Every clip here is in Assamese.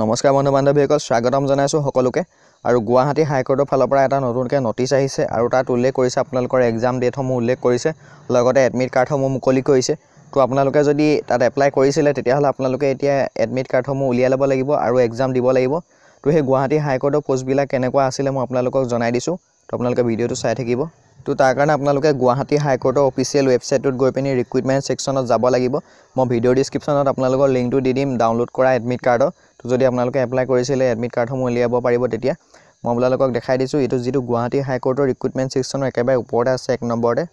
নমস্কাৰ বন্ধু বান্ধৱীসকল স্বাগতম জনাইছো সকলোকে আৰু গুৱাহাটী হাইকোৰ্টৰ ফালৰ পৰা এটা নতুনকৈ নটিচ আহিছে আৰু তাত উল্লেখ কৰিছে আপোনালোকৰ এক্সাম ডেটসমূহ উল্লেখ কৰিছে লগতে এডমিট কাৰ্ডসমূহ মুকলি কৰিছে তো আপোনালোকে যদি তাত এপ্লাই কৰিছিলে তেতিয়াহ'লে আপোনালোকে এতিয়া এডমিট কাৰ্ডসমূহ উলিয়াই ল'ব লাগিব আৰু এক্সাম দিব লাগিব তো সেই গুৱাহাটী হাইকোৰ্টৰ পোষ্টবিলাক কেনেকুৱা আছিলে মই আপোনালোকক জনাই দিছোঁ তো আপোনালোকে ভিডিঅ'টো চাই থাকিব তো তাৰ কাৰণে আপোনালোকে গুৱাহাটী হাইকোৰ্টৰ অফিচিয়েল ৱেবছাইটত গৈ পিনি ৰিক্ৰুইটমেণ্ট ছেকশ্যনত যাব লাগিব মই ভিডিঅ' ডেছক্ৰিপশ্যনত আপোনালোকৰ লিংকটো দি দিম ডাউনলোড কৰা এডমিট কাৰ্ডৰ তো যদি আপোনালোকে এপ্লাই কৰিছিলে এডমিট কাৰ্ডসমূহ উলিয়াব পাৰিব তেতিয়া মই আপোনালোকক দেখাই দিছোঁ এইটো যিটো গুৱাহাটী হাইকোৰ্টৰ ৰিক্ৰুইটমেণ্ট ছেকশ্যনৰ একেবাৰে ওপৰতে আছে এক নম্বৰতে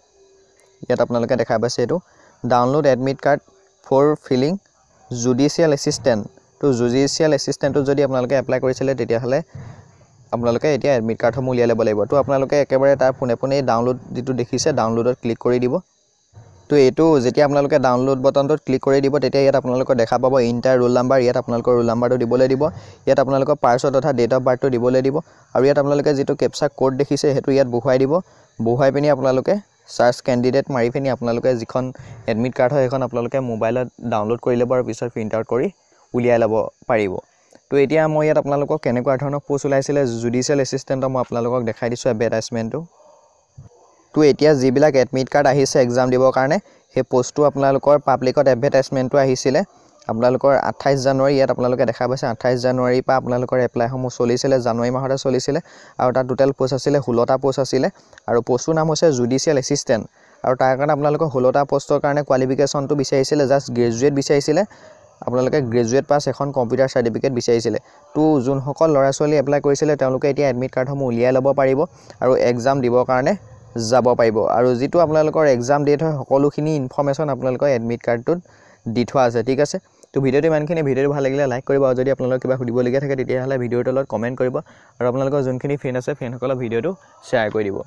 ইয়াত আপোনালোকে দেখা পাইছে এইটো download admit card for filling judicial assistant তো জুডিচিয়েল এছিষ্টেণ্টটো যদি আপোনালোকে এপ্লাই কৰিছিলে তেতিয়াহ'লে আপোনালোকে এতিয়া এডমিট কাৰ্ডসমূহ উলিয়াই ল'ব লাগিব তো আপোনালোকে একেবাৰে তাৰ পোনে ডাউনলোড যিটো দেখিছে ডাউনলোডত ক্লিক কৰি দিব তো এইটো যেতিয়া আপোনালোকে ডাউনলোড বটনটোত ক্লিক কৰি দিব তেতিয়া ইয়াত আপোনালোকৰ দেখা পাব ইণ্টাৰ ৰোল নাম্বাৰ ইয়াত আপোনালোকৰ ৰোল নাম্বাৰটো দিবলৈ দিব ইয়াত আপোনালোকৰ পাৰ্চত তথা ডেট অফ বাৰ্থটো দিবলৈ দিব আৰু ইয়াত আপোনালোকে যিটো কেপচা কোড দেখিছে সেইটো ইয়াত বহুৱাই দিব বহুৱাই পিনি আপোনালোকে সাৰ্চ কেণ্ডিডেট মাৰি পিনি আপোনালোকে যিখন এডমিট কাৰ্ড হয় সেইখন আপোনালোকে মোবাইলত ডাউনলোড কৰি ল'ব আৰু পিছত প্ৰিণ্ট আউট কৰি উলিয়াই ল'ব পাৰিব তো এতিয়া মই ইয়াত আপোনালোকক কেনেকুৱা ধৰণৰ পোষ্ট ওলাইছিলে জুডিচিয়েল এছিষ্টেণ্টৰ মই আপোনালোকক দেখাই দিছোঁ এডভাৰটাইজমেণ্টটো তো এতিয়া যিবিলাক এডমিট কাৰ্ড আহিছে এক্সাম দিবৰ কাৰণে সেই পোষ্টটো আপোনালোকৰ পাব্লিকত এডভাৰটাইজমেণ্টটো আহিছিলে আপোনালোকৰ 28 জানুৱাৰী ইয়াত আপোনালোকে দেখা পাইছে 28 জানুৱাৰীৰ পৰা আপোনালোকৰ এপ্লাইসমূহ চলিছিলে জানুৱাৰী মাহতে চলিছিলে আৰু তাত টোটেল পোষ্ট আছিলে 16টা পোষ্ট আছিলে আৰু পোষ্টৰ নাম হৈছে জুডিচিয়েল এছিষ্টেণ্ট আৰু তাৰ কাৰণে আপোনালোকৰ 16টা পোষ্টৰ কাৰণে কোৱালিফিকেশ্যনটো বিচাৰিছিলে জাষ্ট গ্ৰেজুৱেট বিচাৰিছিলে আপোনালোকে গ্ৰেজুৱেট পাছ এখন কম্পিউটাৰ চাৰ্টিফিকেট বিচাৰিছিলে তো যোনসকল ল'ৰা ছোৱালী এপ্লাই কৰিছিলে তেওঁলোকে এতিয়া এডমিট কাৰ্ডসমূহ উলিয়াই ল'ব পাৰিব আৰু এক্সাম দিবৰ কাৰণে যাব পাৰিব আৰু যেটো আপোনালোকৰ এক্সাম ডেট হয় সকলোখিনি ইনফৰমেশ্যন আপোনালোকৰ এডমিট কাৰ্ডটোত দি থোৱা আছে ঠিক আছে তো ভিডিঅ'টো ইমানখিনি ভিডিঅ'টো ভাল লাগিলে লাইক কৰিব আৰু যদি আপোনালোকৰ কিবা সুধিবলগীয়া থাকে তেতিয়াহ'লে ভিডিঅ'ৰ তলত কমেণ্ট কৰিব আৰু আপোনালোকৰ যোনখিনি ফ্ৰেণ্ড আছে ফ্ৰেণ্ডসকলক ভিডিঅ'টো শ্বেয়াৰ কৰি দিব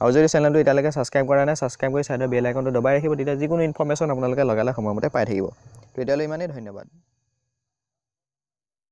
আৰু যদি চেনেলটো এতিয়ালৈকে ছাবস্ক্ৰাইব কৰা নাই ছাবস্ক্ৰাইব কৰি ছাইডৰ বেল আইকনটো দবাই ৰাখিব তেতিয়া যিকোনো ইনফৰমেশ্যন আপোনালোকে লগালে সময়মতে পাই থাকিব তো এতিয়ালৈ ইমানেই ধন্যবাদ